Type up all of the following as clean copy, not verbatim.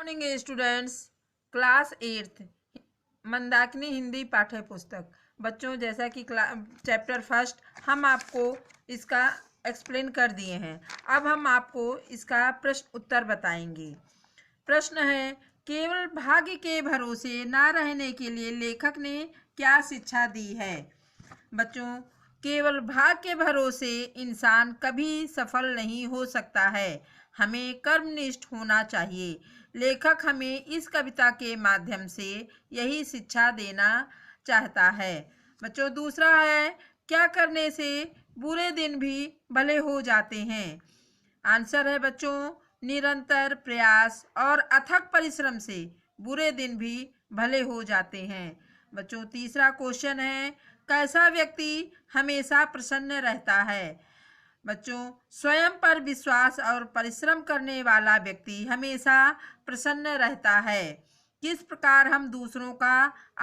Morning students. Class 8th Mandakini Hindi पाठ्य पुस्तक। बच्चों, जैसा कि चैप्टर फर्स्ट हम आपको इसका एक्सप्लेन कर दिए हैं। अब हम आपको इसका प्रश्न उत्तर बताएंगे। प्रश्न है, केवल भाग्य के भरोसे ना रहने के लिए लेखक ने क्या शिक्षा दी है? बच्चों, केवल भाग्य के भरोसे इंसान कभी सफल नहीं हो सकता है। हमें कर्मनिष्ठ होना चाहिए। लेखक हमें इस कविता के माध्यम से यही शिक्षा देना चाहता है। बच्चों, दूसरा है, क्या करने से बुरे दिन भी भले हो जाते हैं? आंसर है बच्चों, निरंतर प्रयास और अथक परिश्रम से बुरे दिन भी भले हो जाते हैं। बच्चों, तीसरा क्वेश्चन है, कैसा व्यक्ति हमेशा प्रसन्न रहता है? बच्चों, स्वयं पर विश्वास और परिश्रम करने वाला व्यक्ति हमेशा प्रसन्न रहता है। किस प्रकार हम दूसरों का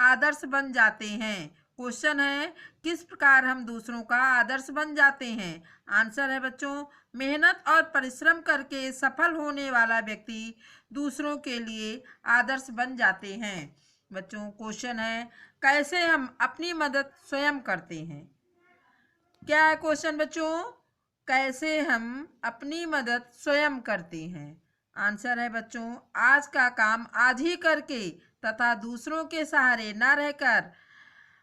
आदर्श बन जाते हैं? क्वेश्चन है, किस प्रकार हम दूसरों का आदर्श बन जाते हैं? आंसर है बच्चों, मेहनत और परिश्रम करके सफल होने वाला व्यक्ति दूसरों के लिए आदर्श बन जाते हैं। बच्चों, क्वेश्चन है, कैसे हम अपनी मदद स्वयं करते हैं? क्या है क्वेश्चन बच्चों? कैसे हम अपनी मदद स्वयं करते हैं? आंसर है बच्चों, आज का काम आज ही करके तथा दूसरों के सहारे न रहकर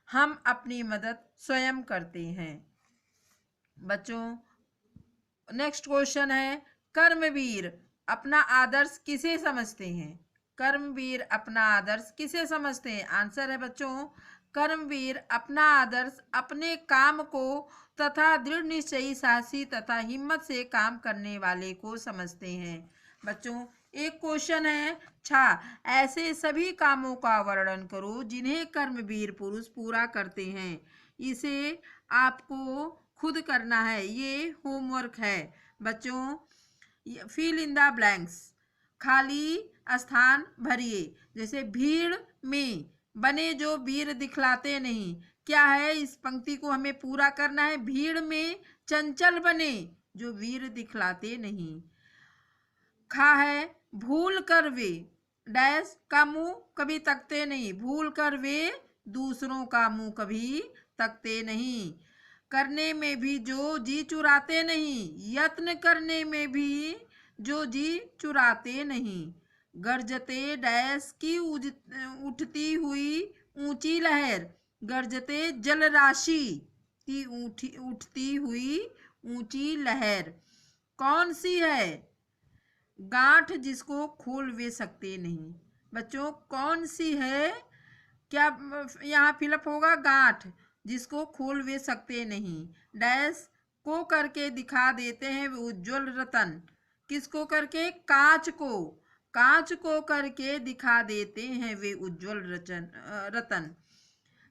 हम अपनी मदद स्वयं करते हैं। बच्चों, नेक्स्ट क्वेश्चन है, कर्मवीर अपना आदर्श किसे समझते हैं? कर्मवीर अपना आदर्श किसे समझते हैं? आंसर है बच्चों, कर्मवीर अपना आदर्श अपने काम को तथा दृढ़ निश्चयी, साहसी तथा हिम्मत से काम करने वाले को समझते हैं। बच्चों, एक क्वेश्चन है, ऐसे सभी कामों का वर्णन करो जिन्हें कर्मवीर पुरुष पूरा करते हैं। इसे आपको खुद करना है, ये होमवर्क है। बच्चों, फिल इन द ब्लैंक्स, खाली स्थान भरिए। जैसे भीड़ में बने जो वीर दिखलाते नहीं, क्या है? इस पंक्ति को हमें पूरा करना है। भीड़ में चंचल बने जो वीर दिखलाते नहीं। खा है, भूल कर वे डैश का मुंह कभी तकते नहीं। भूल कर वे दूसरों का मुंह कभी तकते नहीं। करने में भी जो जी चुराते नहीं, यत्न करने में भी जो जी चुराते नहीं। गरजते डैश की उठती हुई ऊंची लहर, गरजते जल राशि की उठती हुई ऊंची लहर कौन सी है? गांठ जिसको खोल वे सकते नहीं। बच्चों, कौन सी है? क्या यहाँ फिलअप होगा? गांठ जिसको खोल वे सकते नहीं। डैश को करके दिखा देते हैं वे उज्जवल रतन। किसको करके? कांच को। कांच को करके दिखा देते हैं वे उज्जवल रतन।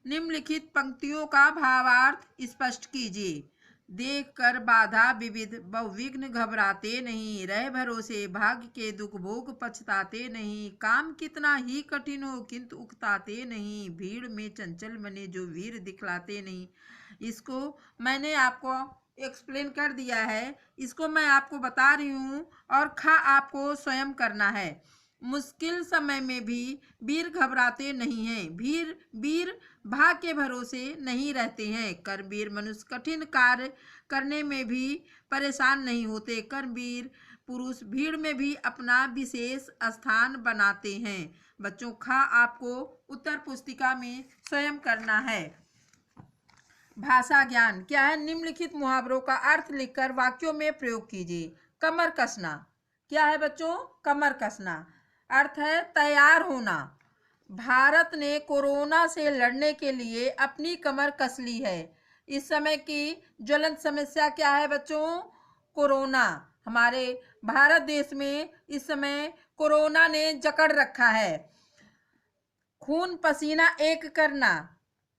निम्नलिखित पंक्तियों का भावार्थ स्पष्ट कीजिए। देख कर बाधा विविध बहुविघ्न घबराते नहीं, रह भरोसे भाग्य के दुख भोग पछताते नहीं। काम कितना ही कठिन हो किंतु उकताते नहीं, भीड़ में चंचल बने जो वीर दिखलाते नहीं। इसको मैंने आपको एक्सप्लेन कर दिया है, इसको मैं आपको बता रही हूँ और आपको स्वयं करना है। मुश्किल समय में भी वीर घबराते नहीं हैं। वीर भाग्य के भरोसे नहीं रहते हैं। कर्मवीर मनुष्य कठिन कार्य करने में भी परेशान नहीं होते। कर्मवीर पुरुष भीड़ में भी अपना विशेष स्थान बनाते हैं। बच्चों, आपको उत्तर पुस्तिका में स्वयं करना है। भाषा ज्ञान क्या है? निम्नलिखित मुहावरों का अर्थ लिखकर वाक्यों में प्रयोग कीजिए। कमर कसना क्या है बच्चों? कमर कसना अर्थ है तैयार होना। भारत ने कोरोना से लड़ने के लिए अपनी कमर कस ली है। इस समय की ज्वलंत समस्या क्या है बच्चों? कोरोना। हमारे भारत देश में इस समय कोरोना ने जकड़ रखा है। खून पसीना एक करना,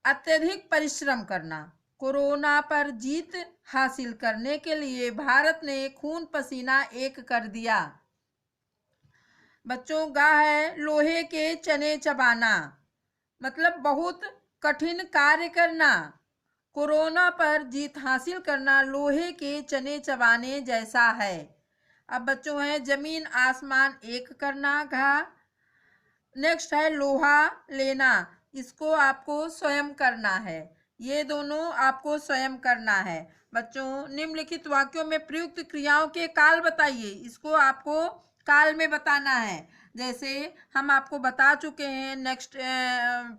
अत्यधिक परिश्रम करना। कोरोना पर जीत हासिल करने के लिए भारत ने खून पसीना एक कर दिया। बच्चों, गा है लोहे के चने चबाना, मतलब बहुत कठिन कार्य करना। कोरोना पर जीत हासिल करना लोहे के चने चबाने जैसा है। अब बच्चों है जमीन आसमान एक करना, घा नेक्स्ट है लोहा लेना, इसको आपको स्वयं करना है। ये दोनों आपको स्वयं करना है। बच्चों निम्नलिखित वाक्यों में प्रयुक्त क्रियाओं के काल बताइए, इसको आपको काल में बताना है। जैसे हम आपको बता चुके हैं, नेक्स्ट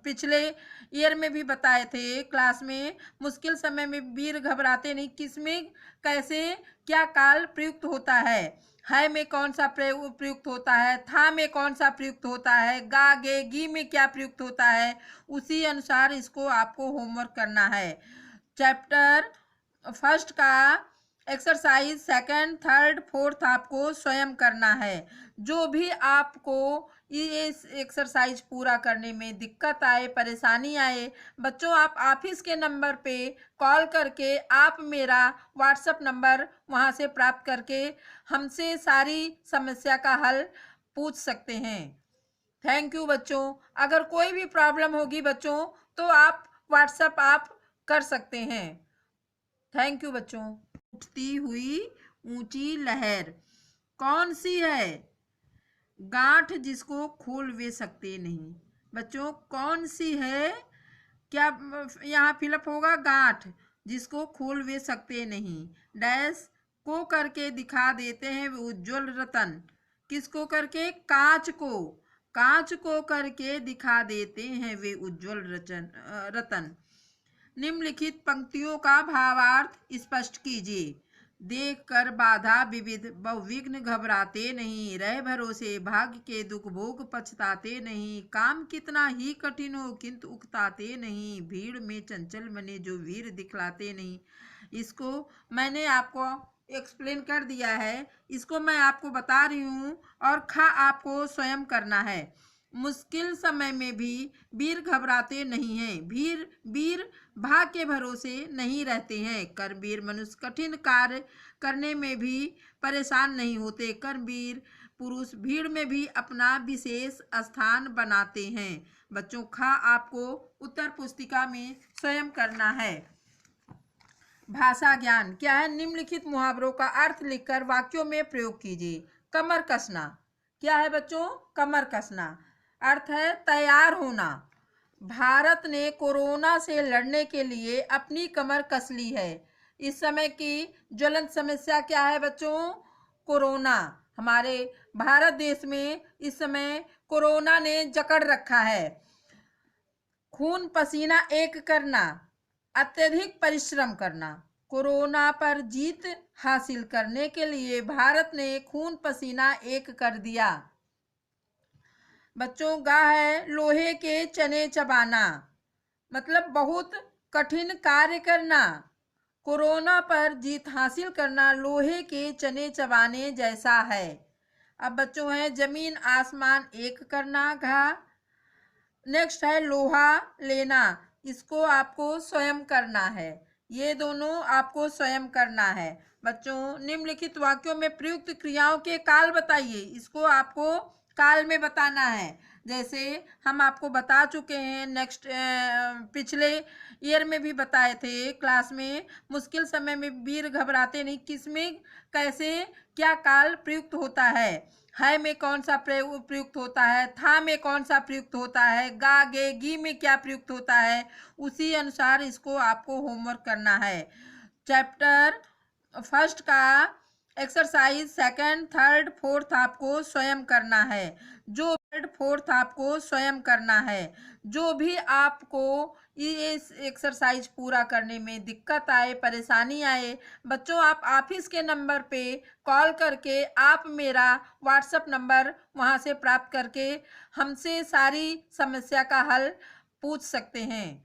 पिछले ईयर में भी बताए थे क्लास में, मुश्किल समय में वीर घबराते नहीं, किसमें कैसे क्या काल प्रयुक्त होता है में कौन सा प्रयुक्त होता है, था में कौन सा प्रयुक्त होता है, गा गे गी में क्या प्रयुक्त होता है, उसी अनुसार इसको आपको होमवर्क करना है। चैप्टर फर्स्ट का एक्सरसाइज सेकंड थर्ड फोर्थ आपको स्वयं करना है। जो भी आपको ये एक्सरसाइज पूरा करने में दिक्कत आए, परेशानी आए, बच्चों आप ऑफिस के नंबर पे कॉल करके आप मेरा व्हाट्सएप नंबर वहाँ से प्राप्त करके हमसे सारी समस्या का हल पूछ सकते हैं। थैंक यू बच्चों। अगर कोई भी प्रॉब्लम होगी बच्चों तो आप व्हाट्सएप आप कर सकते हैं। थैंक यू बच्चों। उठती हुई ऊंची लहर कौन सी है? गांठ जिसको खोल वे सकते नहीं। बच्चों कौन सी है? क्या यहाँ फिलअप होगा? गांठ जिसको खोल वे सकते नहीं। डैश को करके दिखा देते हैं उज्जवल रतन। किसको करके? कांच को। कांच को करके दिखा देते हैं वे उज्जवल रतन। निम्नलिखित पंक्तियों का भावार्थ स्पष्ट कीजिए। देख कर बाधा विविध बहुविघ्न घबराते नहीं, रह भरोसे भाग्य के दुख भोग पछताते नहीं, काम कितना ही कठिन हो किंतु उकताते नहीं, भीड़ में चंचल मने जो वीर दिखलाते नहीं। इसको मैंने आपको एक्सप्लेन कर दिया है, इसको मैं आपको बता रही हूँ और खा आपको स्वयं करना है। मुश्किल समय में भी वीर घबराते नहीं हैं, वीर भाग के भरोसे नहीं रहते हैं। कर्मवीर मनुष्य कठिन कार्य करने में भी परेशान नहीं होते। कर्मवीर पुरुष भीड़ में भी अपना विशेष स्थान बनाते हैं। बच्चों खा आपको उत्तर पुस्तिका में स्वयं करना है। भाषा ज्ञान क्या है? निम्नलिखित मुहावरों का अर्थ लिखकर वाक्यों में प्रयोग कीजिए। कमर कसना क्या है बच्चों? कमर कसना अर्थ है तैयार होना। भारत ने कोरोना से लड़ने के लिए अपनी कमर कस ली है। इस समय की ज्वलंत समस्या क्या है बच्चों? कोरोना। हमारे भारत देश में इस समय कोरोना ने जकड़ रखा है। खून पसीना एक करना, अत्यधिक परिश्रम करना। कोरोना पर जीत हासिल करने के लिए भारत ने खून पसीना एक कर दिया। बच्चों गा है लोहे के चने चबाना, मतलब बहुत कठिन कार्य करना। कोरोना पर जीत हासिल करना लोहे के चने चबाने जैसा है। अब बच्चों है जमीन आसमान एक करना घा। नेक्स्ट है लोहा लेना, इसको आपको स्वयं करना है। ये दोनों आपको स्वयं करना है। बच्चों निम्नलिखित वाक्यों में प्रयुक्त क्रियाओं के काल बताइए, इसको आपको काल में बताना है। जैसे हम आपको बता चुके हैं, नेक्स्ट पिछले ईयर में भी बताए थे क्लास में, मुश्किल समय में वीर घबराते नहीं, किसमें कैसे क्या काल प्रयुक्त होता है में कौन सा प्रयुक्त होता है, था में कौन सा प्रयुक्त होता है, गा गे गी में क्या प्रयुक्त होता है, उसी अनुसार इसको आपको होमवर्क करना है। चैप्टर फर्स्ट का एक्सरसाइज सेकंड थर्ड फोर्थ आपको स्वयं करना है। जो थर्ड फोर्थ आपको स्वयं करना है। जो भी आपको ये एक्सरसाइज पूरा करने में दिक्कत आए, परेशानी आए, बच्चों आप ऑफिस के नंबर पे कॉल करके आप मेरा व्हाट्सएप नंबर वहाँ से प्राप्त करके हमसे सारी समस्या का हल पूछ सकते हैं।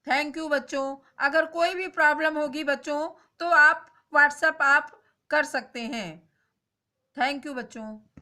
थैंक यू बच्चों। अगर कोई भी प्रॉब्लम होगी बच्चों तो आप व्हाट्सएप आप कर सकते हैं। थैंक यू बच्चों।